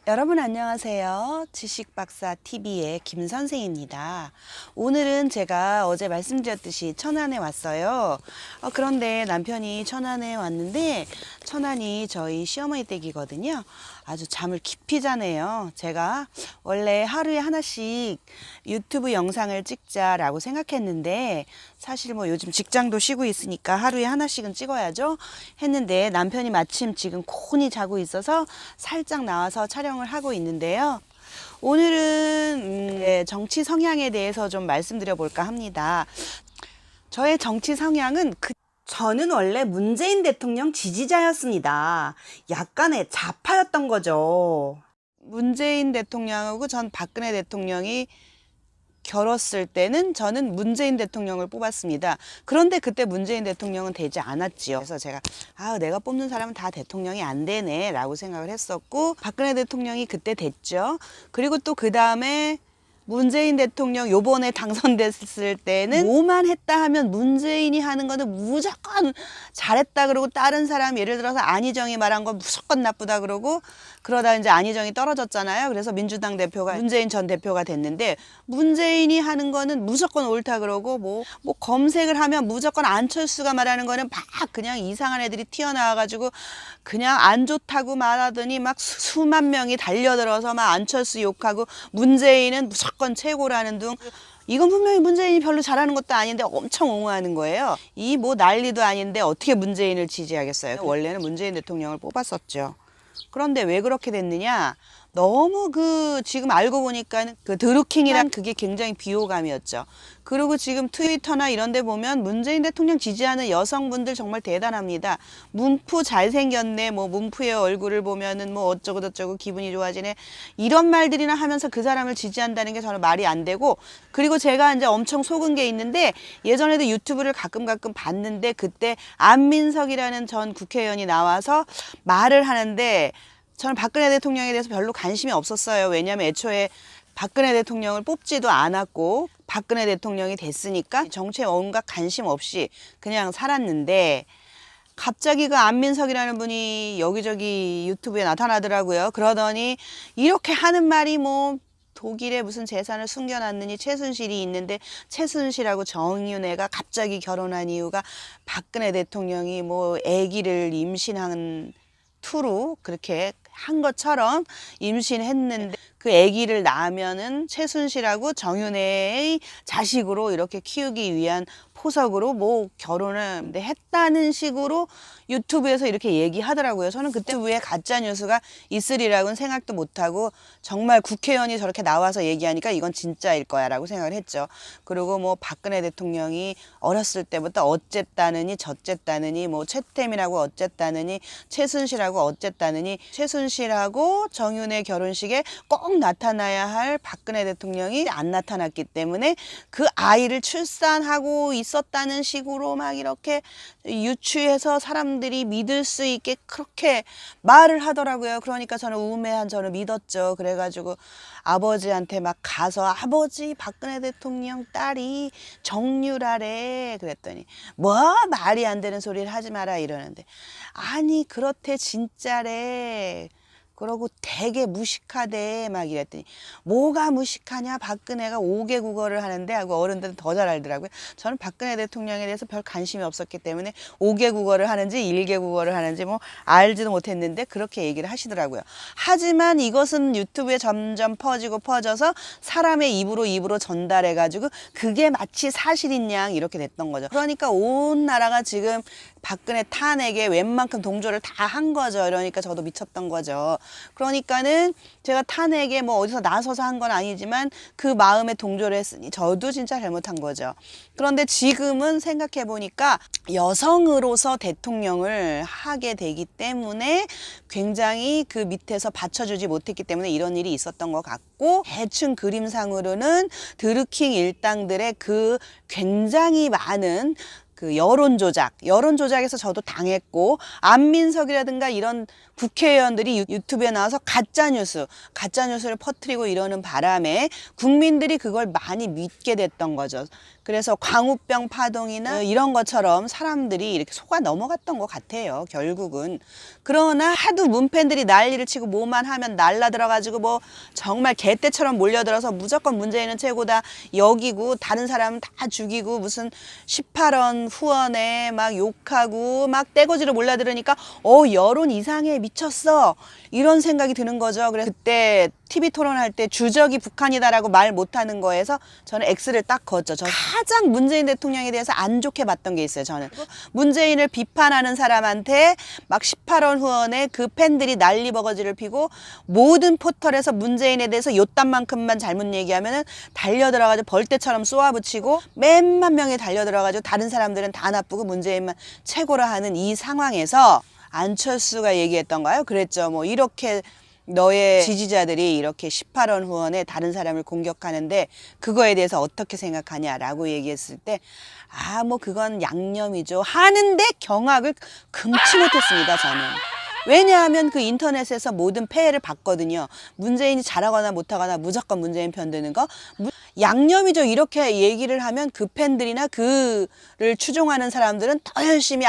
여러분 안녕하세요. 지식박사TV의 김선생입니다. 오늘은 제가 어제 말씀드렸듯이 천안에 왔어요. 그런데 남편이 천안에 왔는데 천안이 저희 시어머니 댁이거든요. 아주 잠을 깊이 자네요. 제가 원래 하루에 하나씩 유튜브 영상을 찍자라고 생각했는데 사실 뭐 요즘 직장도 쉬고 있으니까 하루에 하나씩은 찍어야죠 했는데 남편이 마침 지금 곤히 자고 있어서 살짝 나와서 촬영을 하고 있는데요. 오늘은 정치 성향에 대해서 좀 말씀드려 볼까 합니다. 저의 정치 성향은 저는 원래 문재인 대통령 지지자였습니다. 약간의 좌파였던 거죠. 문재인 대통령하고 전 박근혜 대통령이 결었을 때는 저는 문재인 대통령을 뽑았습니다. 그런데 그때 문재인 대통령은 되지 않았지요. 그래서 제가 내가 뽑는 사람은 다 대통령이 안 되네 라고 생각을 했었고, 박근혜 대통령이 그때 됐죠. 그리고 또 그 다음에 문재인 대통령 요번에 당선됐을 때는 뭐만 했다 하면 문재인이 하는 거는 무조건 잘했다 그러고, 다른 사람 예를 들어서 안희정이 말한 건 무조건 나쁘다 그러고, 그러다 이제 안희정이 떨어졌잖아요. 그래서 민주당 대표가 문재인 전 대표가 됐는데, 문재인이 하는 거는 무조건 옳다 그러고, 뭐 검색을 하면 무조건 안철수가 말하는 거는 막 그냥 이상한 애들이 튀어나와가지고 그냥 안 좋다고 말하더니 막 수만 명이 달려들어서 막 안철수 욕하고, 문재인은 무조건 최고라는 둥. 이건 분명히 문재인이 별로 잘하는 것도 아닌데 엄청 옹호하는 거예요. 이 뭐 난리도 아닌데 어떻게 문재인을 지지하겠어요. 원래는 문재인 대통령을 뽑았었죠. 그런데 왜 그렇게 됐느냐, 너무 지금 알고 보니까 그 드루킹이란 그게 굉장히 비호감이었죠. 그리고 지금 트위터나 이런 데 보면 문재인 대통령 지지하는 여성분들 정말 대단합니다. 문프 잘생겼네, 뭐 문프의 얼굴을 보면은 뭐 어쩌고 저쩌고 기분이 좋아지네, 이런 말들이나 하면서 그 사람을 지지한다는 게 저는 말이 안 되고, 그리고 제가 이제 엄청 속은 게 있는데, 예전에도 유튜브를 가끔 봤는데 그때 안민석이라는 전 국회의원이 나와서 말을 하는데 저는 박근혜 대통령에 대해서 별로 관심이 없었어요. 왜냐하면 애초에 박근혜 대통령을 뽑지도 않았고 박근혜 대통령이 됐으니까 정치에 온갖 관심 없이 그냥 살았는데, 갑자기 그 안민석이라는 분이 여기저기 유튜브에 나타나더라고요. 그러더니 이렇게 하는 말이 뭐 독일에 무슨 재산을 숨겨놨느니 최순실이 있는데, 최순실하고 정윤회가 갑자기 결혼한 이유가 박근혜 대통령이 뭐 아기를 임신한 투로 그렇게 한 것처럼 임신했는데, 그 아기를 낳으면은 최순실하고 정윤회의 자식으로 이렇게 키우기 위한 포석으로 뭐 결혼을 했다는 식으로 유튜브에서 이렇게 얘기하더라고요. 저는 그때 왜 가짜 뉴스가 있으리라고는 생각도 못하고, 정말 국회의원이 저렇게 나와서 얘기하니까 이건 진짜일 거야 라고 생각을 했죠. 그리고 뭐 박근혜 대통령이 어렸을 때부터 어쨌다느니 저쨌다느니, 뭐 최태민하고 어쨌다느니 최순실하고 어쨌다느니, 최순실하고 정윤회 결혼식에 꼭 나타나야 할 박근혜 대통령이 안 나타났기 때문에 그 아이를 출산하고 있었다는 식으로 막 이렇게 유추해서 사람들이 믿을 수 있게 그렇게 말을 하더라고요. 그러니까 저는 믿었죠. 그래가지고 아버지한테 막 가서, 아버지 박근혜 대통령 딸이 정유라래 그랬더니 뭐 말이 안 되는 소리를 하지 마라 이러는데, 아니 그렇대 진짜래 그러고 되게 무식하대 막 이랬더니, 뭐가 무식하냐, 박근혜가 5개 국어를 하는데 하고, 어른들은 더 잘 알더라고요. 저는 박근혜 대통령에 대해서 별 관심이 없었기 때문에 5개 국어를 하는지 1개 국어를 하는지 뭐 알지도 못했는데 그렇게 얘기를 하시더라고요. 하지만 이것은 유튜브에 점점 퍼져서 사람의 입으로 전달해 가지고 그게 마치 사실인 양 이렇게 됐던 거죠. 그러니까 온 나라가 지금 박근혜 탄핵에 웬만큼 동조를 다 한 거죠. 그러니까 저도 미쳤던 거죠. 그러니까는 제가 탄핵에 뭐 어디서 나서서 한 건 아니지만 그 마음에 동조를 했으니 저도 진짜 잘못한 거죠. 그런데 지금은 생각해 보니까 여성으로서 대통령을 하게 되기 때문에 굉장히 그 밑에서 받쳐주지 못했기 때문에 이런 일이 있었던 것 같고, 대충 그림상으로는 드루킹 일당들의 그 굉장히 많은 그 여론조작에서 저도 당했고, 안민석이라든가 이런 국회의원들이 유튜브에 나와서 가짜뉴스를 퍼뜨리고 이러는 바람에 국민들이 그걸 많이 믿게 됐던 거죠. 그래서 광우병 파동이나 이런 것처럼 사람들이 이렇게 속아 넘어갔던 것 같아요, 결국은. 그러나 하도 문팬들이 난리를 치고 뭐만 하면 날라들어가지고 뭐 정말 개떼처럼 몰려들어서 무조건 문재인은 최고다 여기고 다른 사람은 다 죽이고 무슨 18원 후원에 막 욕하고 막 떼거지로 몰려들으니까 여론 이상해, 미쳤어, 이런 생각이 드는 거죠. 그래서 그때 TV 토론할 때 주적이 북한이다라고 말 못하는 거에서 저는 X를 딱 그었죠. 저 가장 문재인 대통령에 대해서 안 좋게 봤던 게 있어요. 저는 문재인을 비판하는 사람한테 막 18원 후원에 그 팬들이 난리 버거지를 피고 모든 포털에서 문재인에 대해서 요딴만큼만 잘못 얘기하면은 달려들어가지고 벌떼처럼 쏘아붙이고 몇만 명이 달려들어가지고 다른 사람들은 다 나쁘고 문재인만 최고라 하는 이 상황에서 안철수가 얘기했던가요? 그랬죠. 뭐 이렇게 너의 지지자들이 이렇게 18원 후원에 다른 사람을 공격하는데 그거에 대해서 어떻게 생각하냐라고 얘기했을 때 뭐 그건 양념이죠 하는데 경악을 금치 못했습니다, 저는. 왜냐하면 그 인터넷에서 모든 폐해를 봤거든요. 문재인이 잘하거나 못하거나 무조건 문재인 편드는 거 양념이죠. 이렇게 얘기를 하면 그 팬들이나 그를 추종하는 사람들은 더 열심히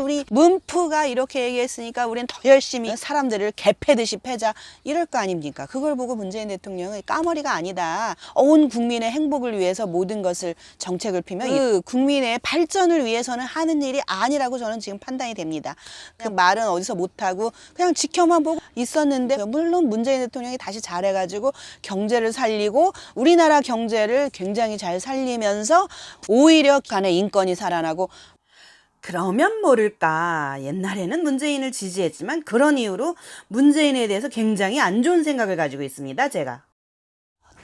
우리 문프가 이렇게 얘기했으니까 우린 더 열심히 사람들을 개패듯이 패자 이럴 거 아닙니까? 그걸 보고 문재인 대통령은 까머리가 아니다, 온 국민의 행복을 위해서 모든 것을 정책을 피면 그 국민의 발전을 위해서는 하는 일이 아니라고 저는 지금 판단이 됩니다. 그냥 말은 어디서 못하고 그냥 지켜만 보고 있었는데 물론 문재인 대통령이 다시 잘해가지고 경제를 살리고 우리나라 경제를 굉장히 잘 살리면서 오히려 간의 인권이 살아나고 그러면 모를까 옛날에는 문재인을 지지했지만 그런 이유로 문재인에 대해서 굉장히 안 좋은 생각을 가지고 있습니다. 제가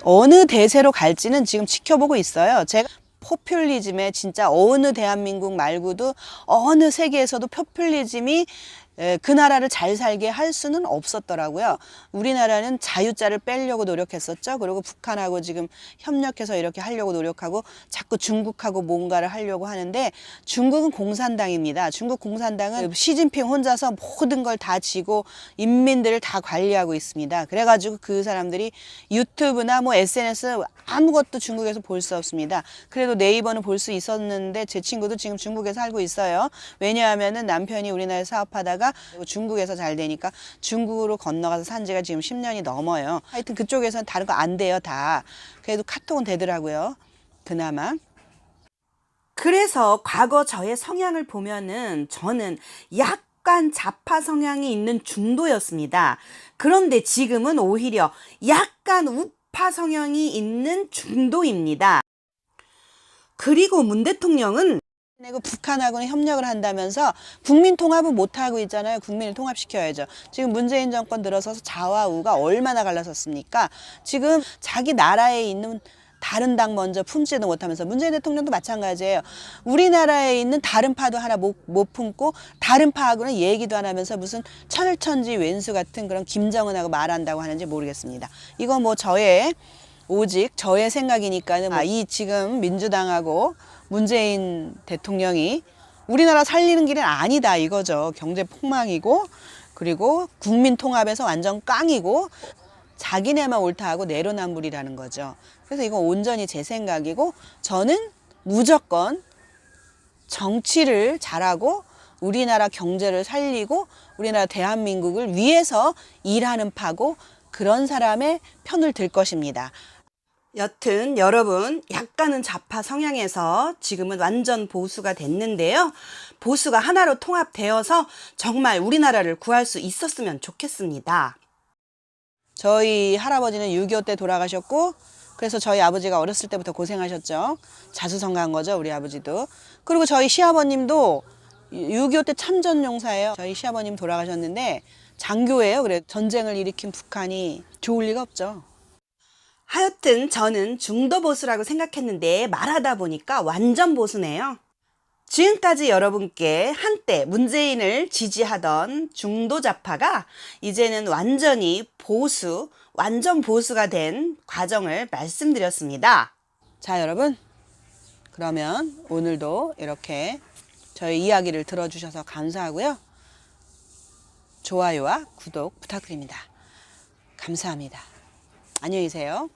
어느 대세로 갈지는 지금 지켜보고 있어요. 제가 포퓰리즘에 진짜 어느 대한민국 말고도 어느 세계에서도 포퓰리즘이 그 나라를 잘 살게 할 수는 없었더라고요. 우리나라는 자유자를 빼려고 노력했었죠. 그리고 북한하고 지금 협력해서 이렇게 하려고 노력하고 자꾸 중국하고 뭔가를 하려고 하는데 중국은 공산당입니다. 중국 공산당은 시진핑 혼자서 모든 걸 다 지고 인민들을 다 관리하고 있습니다. 그래가지고 그 사람들이 유튜브나 뭐 SNS 아무것도 중국에서 볼 수 없습니다. 그래도 네이버는 볼 수 있었는데 제 친구도 지금 중국에 살고 있어요. 왜냐하면은 남편이 우리나라에 사업하다가 중국에서 잘 되니까 중국으로 건너가서 산 지가 지금 10년이 넘어요. 하여튼 그쪽에서는 다른 거 안 돼요, 다. 그래도 카톡은 되더라고요, 그나마. 그래서 과거 저의 성향을 보면은 저는 약간 좌파 성향이 있는 중도였습니다. 그런데 지금은 오히려 약간 우파 성향이 있는 중도입니다. 그리고 문 대통령은 북한하고는 협력을 한다면서 국민 통합은 못하고 있잖아요. 국민을 통합시켜야죠. 지금 문재인 정권 들어서서 좌와 우가 얼마나 갈라섰습니까? 지금 자기 나라에 있는 다른 당 먼저 품지도 못하면서 문재인 대통령도 마찬가지예요. 우리나라에 있는 다른 파도 하나 못 품고 다른 파하고는 얘기도 안 하면서 무슨 천을천지 왼수 같은 그런 김정은하고 말한다고 하는지 모르겠습니다. 이거 뭐 오직 저의 생각이니까는 이 지금 민주당하고 문재인 대통령이 우리나라 살리는 길은 아니다 이거죠. 경제 폭망이고 그리고 국민 통합에서 완전 깡이고 자기네만 옳다하고 내로남불이라는 거죠. 그래서 이건 온전히 제 생각이고 저는 무조건 정치를 잘하고 우리나라 경제를 살리고 우리나라 대한민국을 위해서 일하는 파고 그런 사람의 편을 들 것입니다. 여튼 여러분 약간은 좌파 성향에서 지금은 완전 보수가 됐는데요. 보수가 하나로 통합되어서 정말 우리나라를 구할 수 있었으면 좋겠습니다. 저희 할아버지는 6.25 때 돌아가셨고 그래서 저희 아버지가 어렸을 때부터 고생하셨죠. 자수성가한 거죠, 우리 아버지도. 그리고 저희 시아버님도 6.25 때 참전용사예요. 저희 시아버님 돌아가셨는데 장교예요. 그래 전쟁을 일으킨 북한이 좋을 리가 없죠. 하여튼 저는 중도 보수라고 생각했는데 말하다 보니까 완전 보수네요. 지금까지 여러분께 한때 문재인을 지지하던 중도 좌파가 이제는 완전히 보수, 완전 보수가 된 과정을 말씀드렸습니다. 자, 여러분, 그러면 오늘도 이렇게 저희 이야기를 들어주셔서 감사하고요. 좋아요와 구독 부탁드립니다. 감사합니다. 안녕히 계세요.